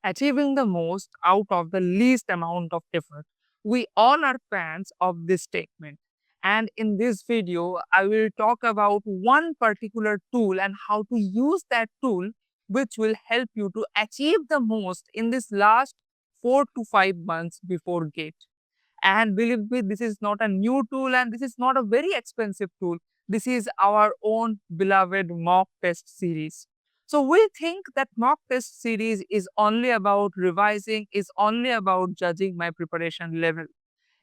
achieving the most out of the least amount of effort. We all are fans of this statement. And in this video, I will talk about one particular tool and how to use that tool, which will help you to achieve the most in this last 4 to 5 months before GATE. And believe me, this is not a new tool and this is not a very expensive tool. This is our own beloved mock test series. So we think that mock test series is only about revising, is only about judging my preparation level.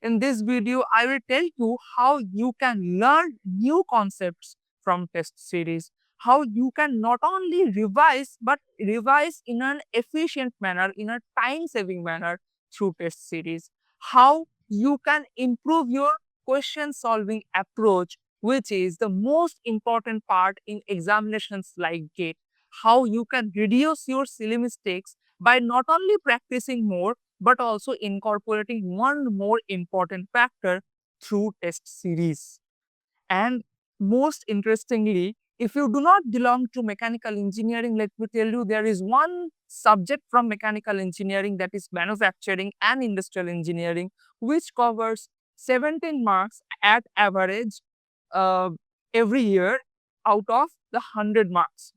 In this video, I will tell you how you can learn new concepts from test series, how you can not only revise, but revise in an efficient manner, in a time-saving manner through test series, how you can improve your question-solving approach, which is the most important part in examinations like GATE, how you can reduce your silly mistakes by not only practicing more, but also incorporating one more important factor through test series. And most interestingly, if you do not belong to mechanical engineering, let me tell you, there is one subject from mechanical engineering, that is manufacturing and industrial engineering, which covers 17 marks at average uh, every year out of the 100 marks.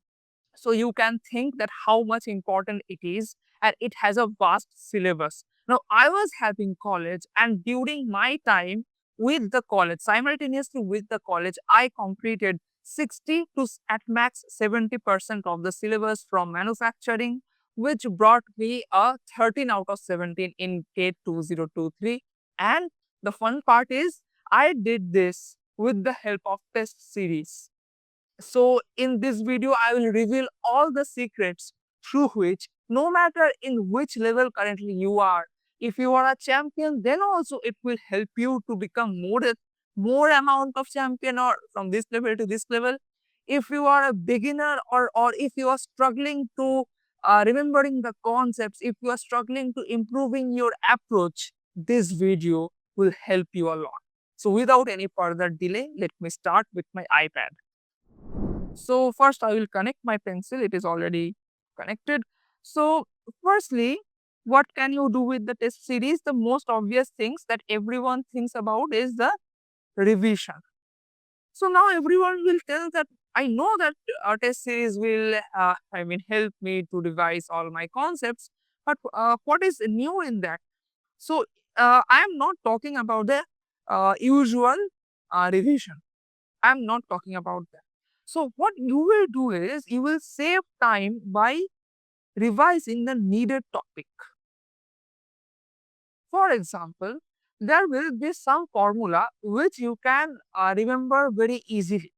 So you can think that how much important it is, and it has a vast syllabus. Now, I was having college, and during my time with the college, simultaneously with the college, I completed 60 to at max 70% of the syllabus from manufacturing, which brought me a 13 out of 17 in GATE 2023. And the fun part is, I did this with the help of test series. So in this video, I will reveal all the secrets through which, no matter in which level currently you are, if you are a champion, then also it will help you to become more amount of champion, or from this level to this level. If you are a beginner, or if you are struggling to remembering the concepts, if you are struggling to improving your approach, this video will help you a lot. So without any further delay, let me start with my iPad. So first I will connect my pencil. It is already connected. So firstly, what can you do with the test series? The most obvious things that everyone thinks about is the revision. So now everyone will tell that I know that a test series will, help me to revise all my concepts. But what is new in that? So I am not talking about the usual revision. I am not talking about that. So what you will do is you will save time by revising the needed topic. For example, there will be some formula which you can remember very easily.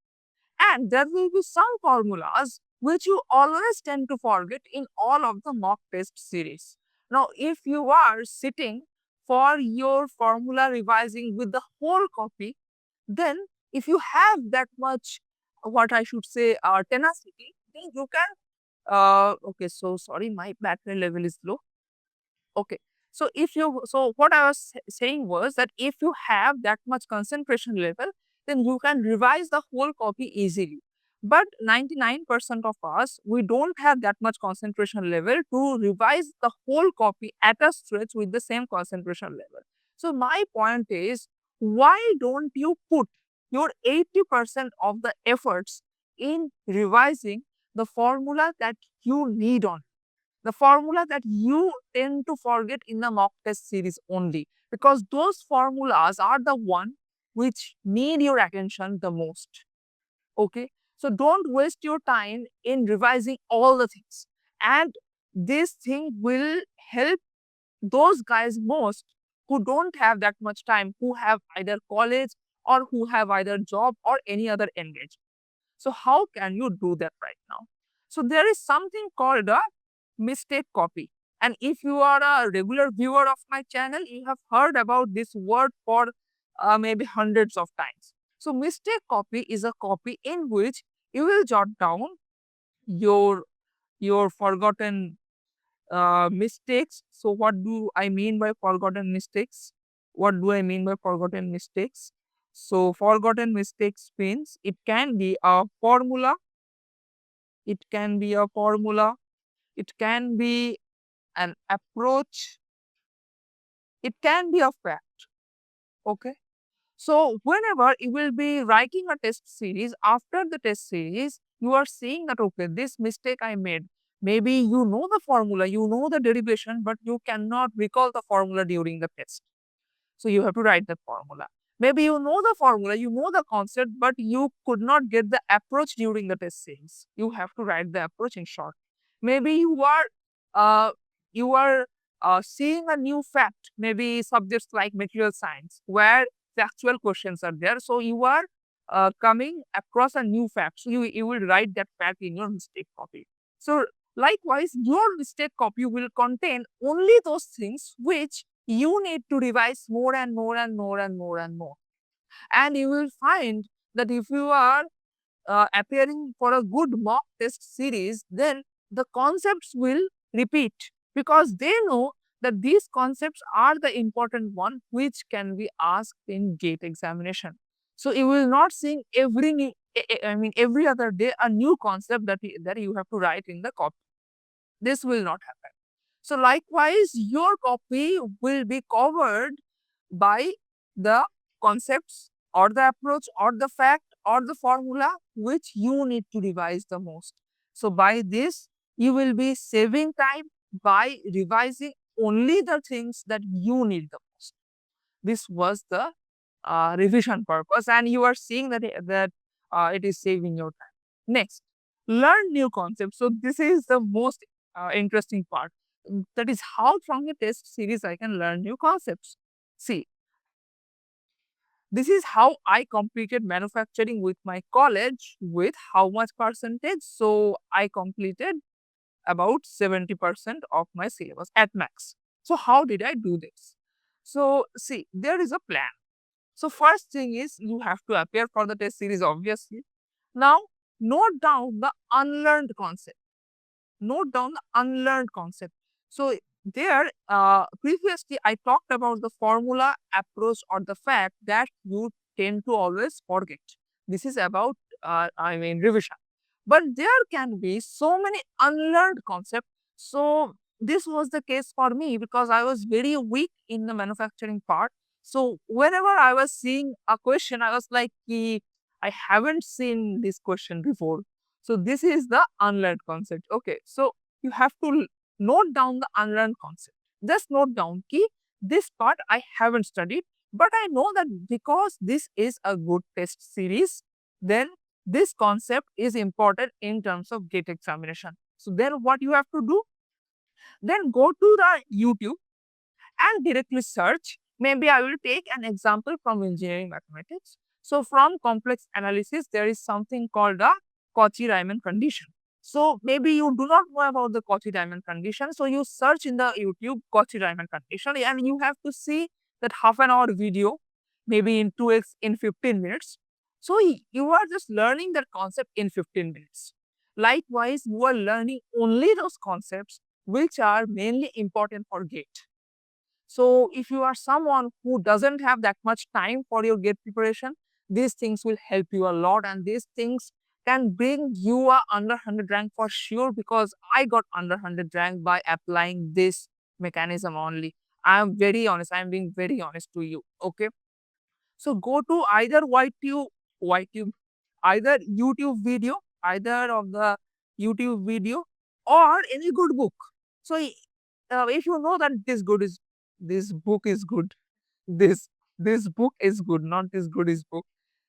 And there will be some formulas which you always tend to forget in all of the mock test series. Now, if you are sitting for your formula revising with the whole copy, then if you have that much, what I should say, tenacity, then you can, okay, so sorry, my battery level is low. Okay. So so what I was saying was that if you have that much concentration level, then you can revise the whole copy easily. But 99% of us, we don't have that much concentration level to revise the whole copy at a stretch with the same concentration level. So my point is, why don't you put your 80% of the efforts in revising the formula that you need on, the formula that you tend to forget in the mock test series only, because those formulas are the one which need your attention the most. Okay, so don't waste your time in revising all the things, and this thing will help those guys most who don't have that much time, who have either college or who have either job or any other engagement. So how can you do that right now? So there is something called a mistake copy. And if you are a regular viewer of my channel, you have heard about this word for maybe hundreds of times. So mistake copy is a copy in which you will jot down your forgotten mistakes. So what do I mean by forgotten mistakes? What do I mean by forgotten mistakes? So forgotten mistakes means it can be a formula, it can be a formula, it can be an approach, it can be a fact. Okay. So whenever you will be writing a test series, after the test series, you are seeing that, okay, this mistake I made. Maybe you know the formula, you know the derivation, but you cannot recall the formula during the test. So you have to write the formula. Maybe you know the formula, you know the concept, but you could not get the approach during the test series. You have to write the approach in short. Maybe uh, you are seeing a new fact, maybe subjects like material science, where factual questions are there. So you are coming across a new fact. So you will write that fact in your mistake copy. So likewise, your mistake copy will contain only those things which you need to revise more and more and more and more and more. And you will find that if you are appearing for a good mock test series, then the concepts will repeat because they know that these concepts are the important one which can be asked in gate examination. So you will not see every every other day a new concept that you have to write in the copy. This will not happen. So likewise, your copy will be covered by the concepts or the approach or the fact or the formula which you need to revise the most. So by this, you will be saving time by revising only the things that you need the most. This was the revision purpose, and you are seeing that it is saving your time. Next, learn new concepts. So this is the most interesting part. That is how from a test series I can learn new concepts. See, this is how I completed manufacturing with my college with how much percentage? So I completed about 70% of my syllabus at max. So how did I do this? So see, there is a plan. So first thing is you have to appear for the test series, obviously. Now, note down the unlearned concept. Note down the unlearned concept. So there, previously I talked about the formula, approach, or the fact that you tend to always forget. This is about, revision. But there can be so many unlearned concepts. So this was the case for me because I was very weak in the manufacturing part. So whenever I was seeing a question, I was like, I haven't seen this question before. So this is the unlearned concept. Okay, so you have to note down the unlearned concept. Just note down key, this part I haven't studied, but I know that because this is a good test series, then this concept is important in terms of gate examination. So then what you have to do? Then go to the YouTube and directly search. Maybe I will take an example from engineering mathematics. So from complex analysis, there is something called a Cauchy-Riemann condition. So maybe you do not know about the Cauchy-Riemann condition. So you search in the YouTube Cauchy-Riemann condition and you have to see that half an hour video, maybe in 2x in 15 minutes. So you are just learning that concept in 15 minutes. Likewise, you are learning only those concepts which are mainly important for gate. So if you are someone who doesn't have that much time for your gate preparation, these things will help you a lot and these things can bring you a under 100 rank for sure because I got under 100 rank by applying this mechanism only. I am very honest. I am being very honest to you. Okay. So go to either YTube, either YouTube video, either of the YouTube video or any good book. So if you know that this book is good, this this book is good, not this good is book.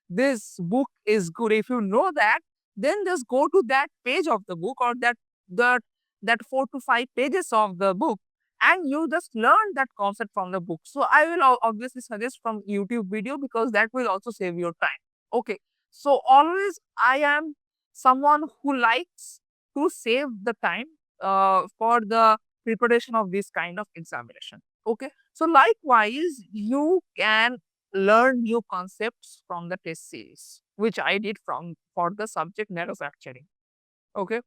This book is good. If you know that, then just go to that page of the book or that that 4 to 5 pages of the book and you just learn that concept from the book. So I will obviously suggest from YouTube video because that will also save your time. Okay. So always I am someone who likes to save the time for the preparation of this kind of examination. Okay. So likewise, you can learn new concepts from the test series, which I did for the subject manufacturing. Okay.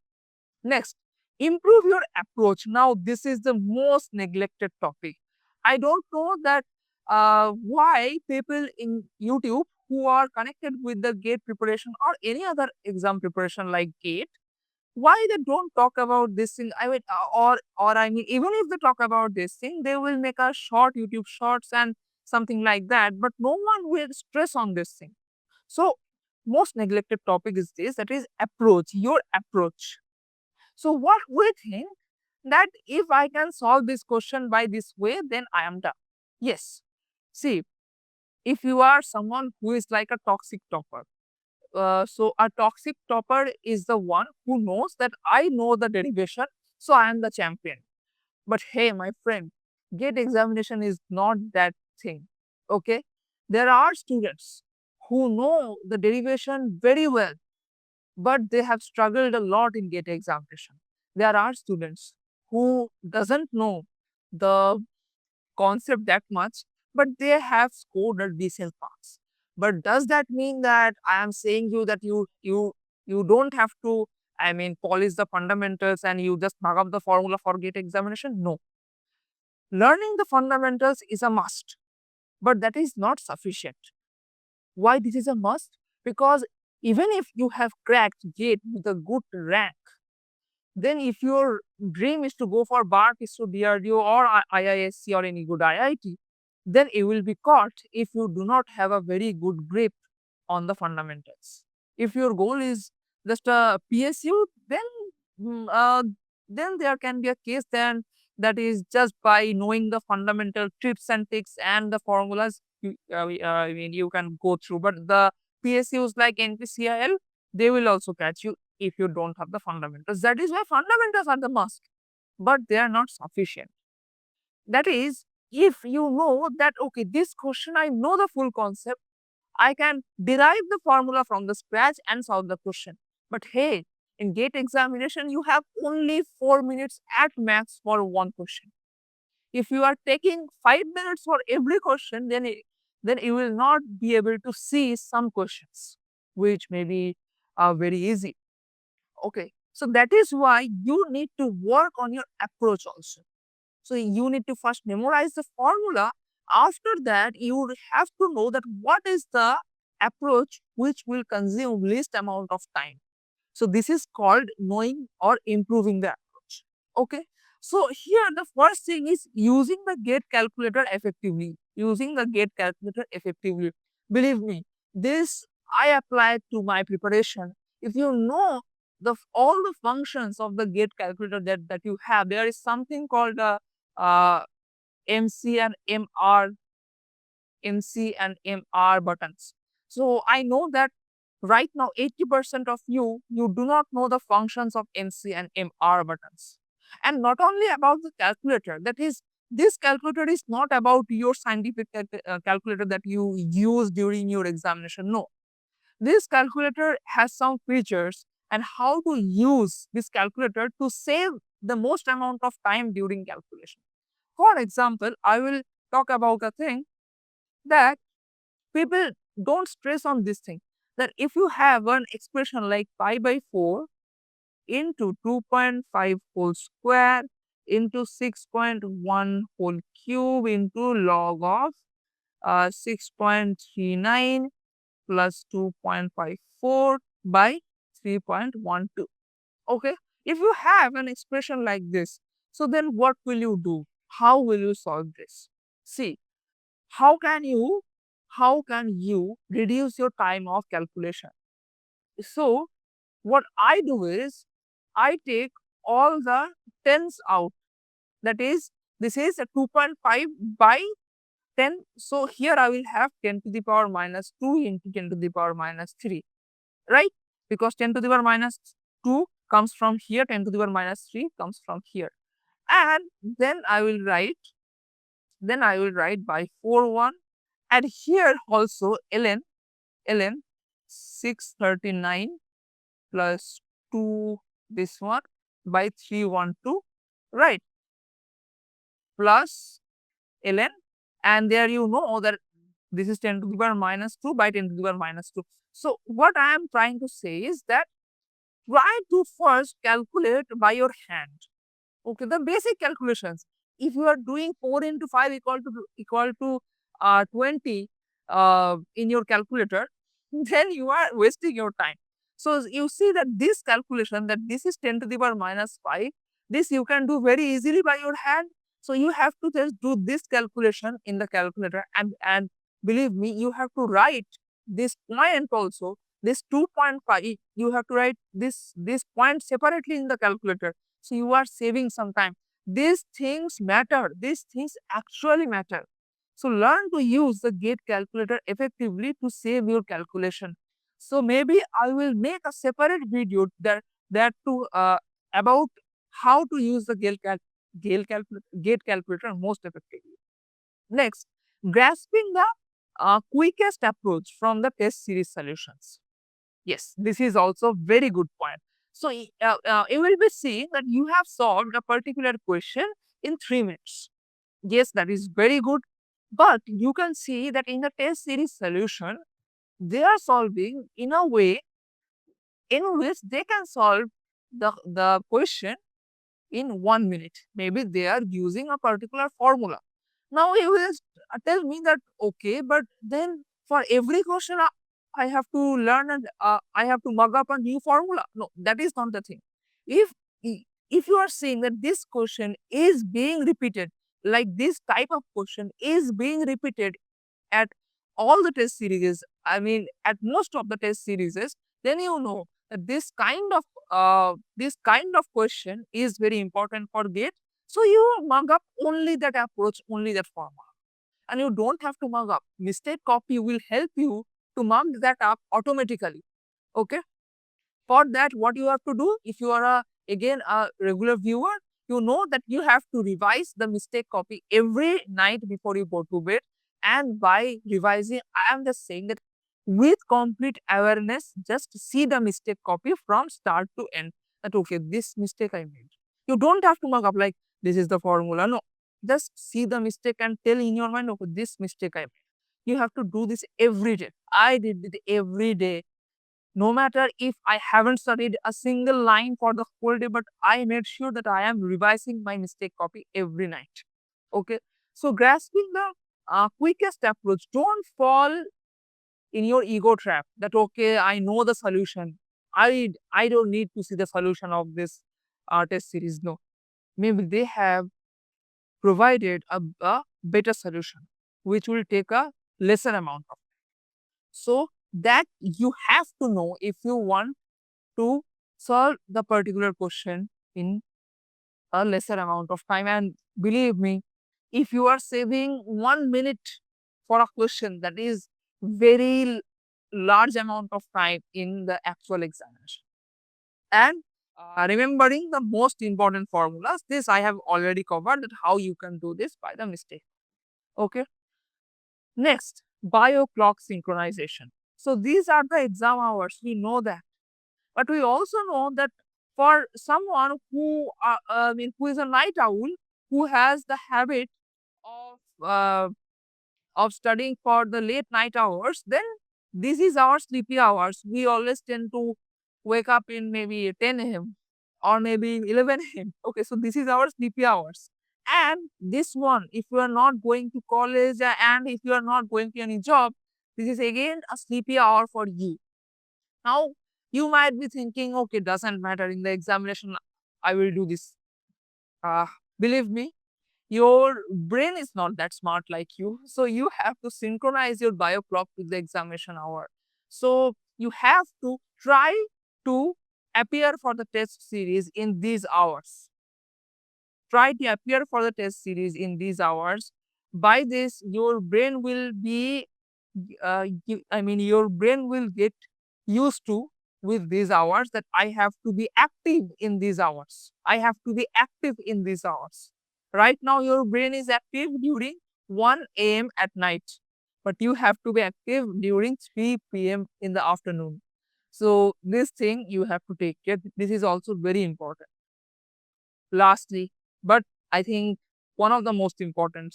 Next, improve your approach. Now, this is the most neglected topic. I don't know that why people in YouTube who are connected with the gate preparation or any other exam preparation like gate, Why they don't talk about this thing? I mean, or I mean, even if they talk about this thing, they will make a short YouTube shorts and something like that. But no one will stress on this thing. So most neglected topic is this, that is approach, your approach. So what we think that if I can solve this question by this way, then I am done. Yes. See, if you are someone who is like a toxic topper, so a toxic topper is the one who knows that I know the derivation, so I am the champion. But hey, my friend, gate examination is not that thing. Okay? There are students who know the derivation very well, but they have struggled a lot in gate examination. There are students who doesn't know the concept that much, but they have scored a decent marks. But does that mean that I am saying you that you don't have to, I mean, polish the fundamentals and you just mug up the formula for gate examination? No. Learning the fundamentals is a must, but that is not sufficient. Why this is a must? Because even if you have cracked gate with a good rank, then if your dream is to go for BARC, ISRO, DRDO or IISc or any good IIT, then you will be caught if you do not have a very good grip on the fundamentals. If your goal is just a PSU, mm, uh, then there can be a case then that is just by knowing the fundamental tips and tricks and the formulas, I mean, you can go through. But the PSUs like NPCIL, they will also catch you if you don't have the fundamentals. That is why fundamentals are the must, but they are not sufficient. That is, if you know that, okay, this question, I know the full concept, I can derive the formula from the scratch and solve the question. But hey, in gate examination, you have only 4 minutes at max for one question. If you are taking 5 minutes for every question, then you will not be able to see some questions, which may be very easy. Okay. So that is why you need to work on your approach also. So you need to first memorize the formula. After that, you have to know that what is the approach which will consume least amount of time. So this is called knowing or improving the approach. Okay. So here the first thing is using the gate calculator effectively. Using the gate calculator effectively. Believe me, this I applied to my preparation. If you know all the functions of the gate calculator that you have, there is something called uh, MC and MR, MC and MR buttons. So I know that right now 80% of you do not know the functions of MC and MR buttons. And not only about the calculator, that is, this calculator is not about your scientific calculator that you use during your examination. No, this calculator has some features and how to use this calculator to save the most amount of time during calculation. For example, I will talk about a thing that people don't stress on this thing, that if you have an expression like pi by 4 into 2.5 whole square into 6.1 whole cube into log of 6.39 plus 2.54 by 3.12. Okay, if you have an expression like this, so then what will you do? How will you solve this? See, how can you reduce your time of calculation? So what I do is I take all the tens out. That is, this is a 2.5 by 10. So here I will have 10 to the power minus 2 into 10 to the power minus 3, right? Because 10 to the power minus 2 comes from here, 10 to the power minus 3 comes from here. And then I will write by 4 1. And here also ln 639 plus 2 this one by 312, right, plus ln, and there you know that this is 10 to the power minus 2 by 10 to the power minus 2. So what I am trying to say is that try to first calculate by your hand. Okay, the basic calculations. If you are doing 4 into 5 equal to 20 in your calculator, then you are wasting your time. So you see that this calculation, that this is 10 to the power minus 5, this you can do very easily by your hand. So you have to just do this calculation in the calculator, and believe me, you have to write this point also, this 2.5, you have to write this point separately in the calculator. So you are saving some time. These things matter. These things actually matter. So learn to use the gate calculator effectively to save your calculation. So maybe I will make a separate video that to about how to use the gate calculator most effectively. Next, grasping the quickest approach from the test series solutions. Yes, this is also very good point. So you will be seeing that you have solved a particular question in 3 minutes. Yes, that is very good. But you can see that in the test series solution, they are solving in a way in which they can solve the question in 1 minute. Maybe they are using a particular formula. Now you will tell me that okay, but then for every question I have to learn and I have to mug up a new formula. No, that is not the thing. If if you are saying that this question is being repeated, like this type of question is being repeated at all the test series, I mean at most of the test series, then you know that this kind of question is very important for gate. So you mug up only that approach, only that formula. And you don't have to mug up. Mistake copy will help you to mug that up automatically. Okay. For that, what you have to do, if you are again a regular viewer, you know that you have to revise the mistake copy every night before you go to bed. And by revising, I am just saying that with complete awareness, just see the mistake copy from start to end. That okay, this mistake I made. You don't have to mark up like this is the formula. No, just see the mistake and tell in your mind, okay, this mistake I made. You have to do this every day. I did it every day, no matter if I haven't studied a single line for the whole day, but I made sure that I am revising my mistake copy every night. Okay. So grasping the quickest approach, don't fall in your ego trap that, okay, I know the solution. I don't need to see the solution of this test series. No, maybe they have provided a better solution, which will take a lesser amount of. So that you have to know if you want to solve the particular question in a lesser amount of time. And believe me, if you are saving 1 minute for a question, that is very large amount of time in the actual examination. And remembering the most important formulas, this I have already covered, that how you can do this by the mistake. Okay. Next, bio clock synchronization. So these are the exam hours. We know that. But we also know that for someone who is a night owl, who has the habit of studying for the late night hours, then this is our sleepy hours. We always tend to wake up in maybe 10 a.m. or maybe 11 a.m. Okay, so this is our sleepy hours. And this one, if you are not going to college and if you are not going to any job, this is again a sleepy hour for you. Now, you might be thinking, okay, doesn't matter in the examination, I will do this. Uh, Believe me, your brain is not that smart like you. So you have to synchronize your bio clock with the examination hour. So you have to try to appear for the test series in these hours. Try to appear for the test series in these hours. By this, your brain will be your brain will get used to with these hours, that I have to be active in these hours. I have to be active in these hours. Right now, your brain is active during 1 a.m. at night, but you have to be active during 3 p.m. in the afternoon. So this thing you have to take care. This is also very important. Lastly, but I think one of the most important,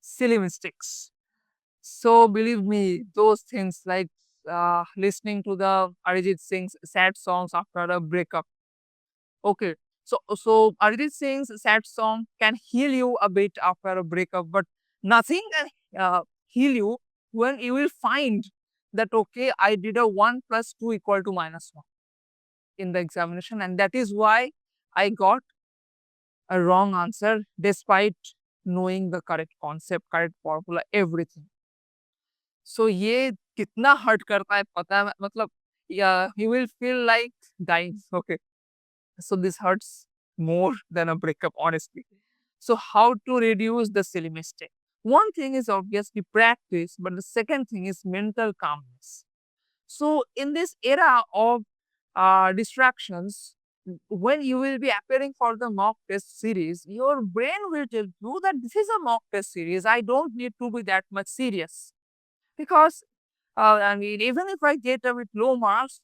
silly mistakes. So believe me, those things like listening to the Arijit Singh's sad songs after a breakup. Okay, so Arijit Singh's sad song can heal you a bit after a breakup, but nothing can heal you when you will find that, okay, I did a 1 plus 2 equal to -1. in the examination, and that is why I got a wrong answer despite knowing the correct concept, correct formula, everything. So ये कितना hurt करता है पता है मतलब you will feel like dying. Okay. So this hurts more than a breakup, honestly. So how to reduce the silly mistake? One thing is obviously practice, but the second thing is mental calmness. So in this era of distractions, when you will be appearing for the mock test series, your brain will tell you that this is a mock test series. I don't need to be that much serious because I mean, even if I get a bit low marks,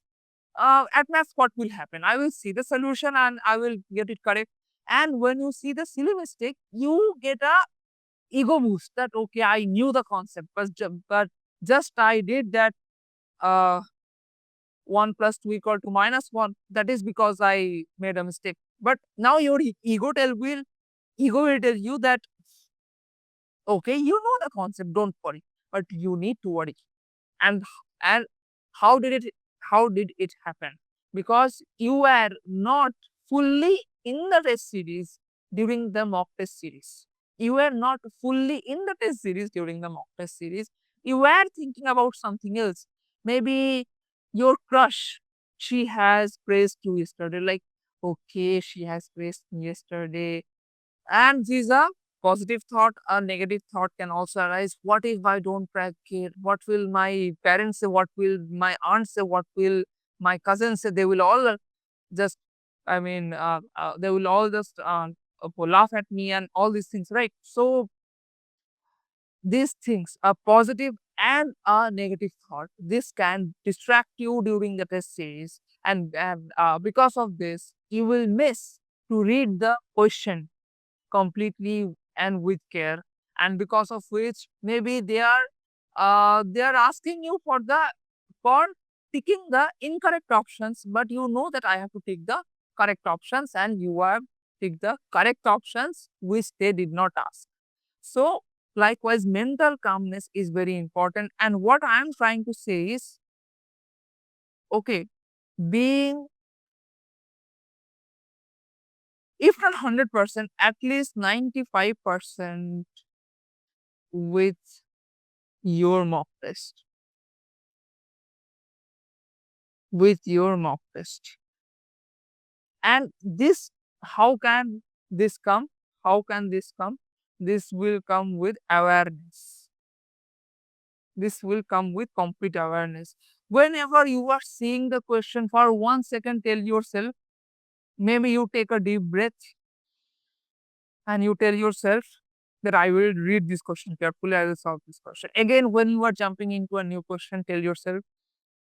at maths, what will happen? I will see the solution and I will get it correct. And when you see the silly mistake, you get a ego boost that okay, I knew the concept, but just I did that uh, 1 plus 2 equal to minus 1. That is because I made a mistake. But now your ego will tell you that okay, you know the concept, don't worry, but you need to worry. And and how did it happen? Because you were not fully in the test series during the mock test series. You were not fully in the test series during the mock test series. You were thinking about something else. Maybe your crush, she has praised you yesterday. Like, okay, she has praised me yesterday, and these are positive thought. A negative thought can also arise. What if I don't practice? What will my parents say? What will my aunt say? What will my cousins say? They will all just, they will all just laugh at me and all these things, right? So these things, a positive and a negative thought, this can distract you during the test series, and because of this, you will miss to read the question completely and with care, and because of which maybe they are asking you for picking the incorrect options, but you know that I have to take the correct options and you have picked the correct options which they did not ask. So likewise, mental calmness is very important, and what I am trying to say is okay, being, if not 100%, at least 95% with your mock test, with your mock test. And this, how can this come? How can this come? This will come with awareness. This will come with complete awareness. Whenever you are seeing the question for 1 second, tell yourself, maybe you take a deep breath and you tell yourself that I will read this question carefully, I will solve this question. Again, when you are jumping into a new question, tell yourself,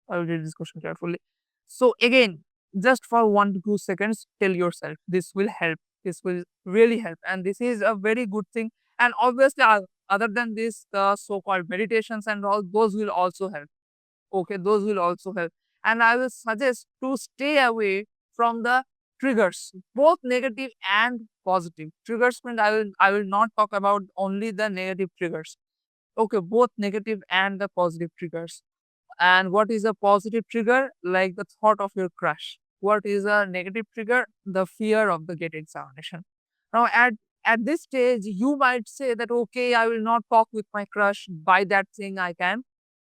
I will read this question carefully. So again, just for 1 to 2 seconds, tell yourself this will help. This will really help, and this is a very good thing. And obviously, other than this, the so-called meditations and all those will also help. Okay, those will also help. And I will suggest to stay away from the triggers, both negative and positive triggers. Means I will not talk about only the negative triggers. Okay, both negative and the positive triggers. And what is a positive trigger? Like the thought of your crush. What is a negative trigger? The fear of the gate examination. Now, at this stage, you might say that, okay, I will not talk with my crush. By that thing, I can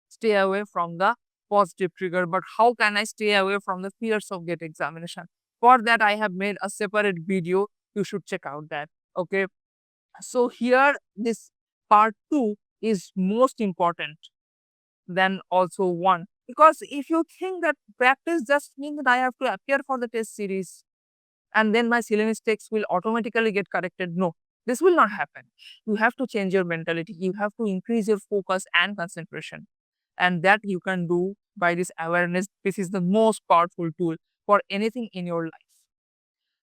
stay away from the positive trigger. But how can I stay away from the fears of gate examination? For that, I have made a separate video. You should check out that. Okay. So here, this part 2 is most important than also 1. Because if you think that practice just means that I have to appear for the test series and then my silly mistakes will automatically get corrected, no, this will not happen. You have to change your mentality. You have to increase your focus and concentration. And that you can do by this awareness. This is the most powerful tool for anything in your life.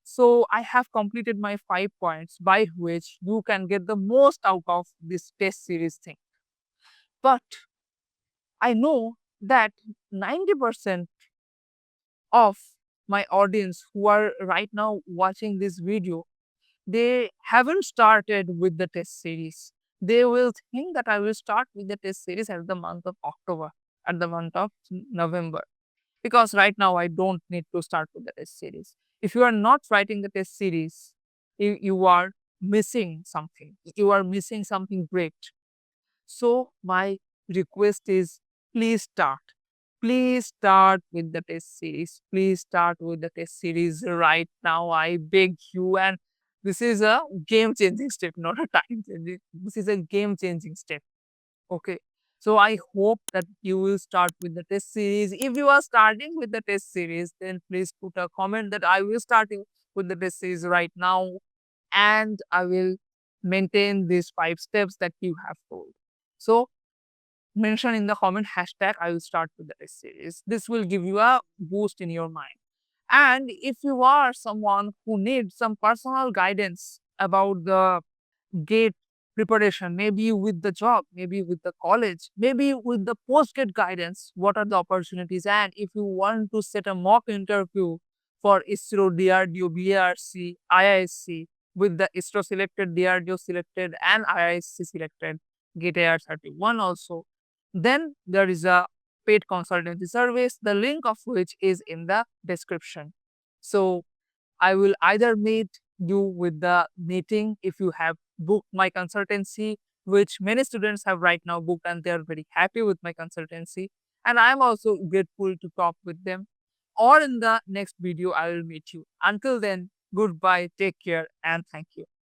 So I have completed my 5 points by which you can get the most out of this test series thing. But I know that 90% of my audience who are right now watching this video, they haven't started with the test series. They will think that I will start with the test series at the month of October, at the month of November. because right now I don't need to start with the test series. If you are not writing the test series, you are missing something. You are missing something great. So my request is, please start. Please start with the test series. Please start with the test series right now. I beg you. And this is a game changing step, not a time changing. This is a game changing step. Okay. So I hope that you will start with the test series. If you are starting with the test series, then please put a comment that I will start with the test series right now, and I will maintain these 5 steps that you have told. So mention in the comment hashtag I will start with the test series. This will give you a boost in your mind. And if you are someone who needs some personal guidance about the gate preparation, maybe with the job, maybe with the college, maybe with the post-gate guidance, what are the opportunities? And if you want to set a mock interview for ISRO, DRDO, BARC, IISc, with the ISRO selected, DRDO selected, and IISc selected, GATE AR31 also, then there is a paid consultancy service, the link of which is in the description. So I will either meet you with the meeting if you have booked my consultancy, which many students have right now booked and they are very happy with my consultancy. And I am also grateful to talk with them. Or in the next video, I will meet you. Until then, goodbye, take care, and thank you.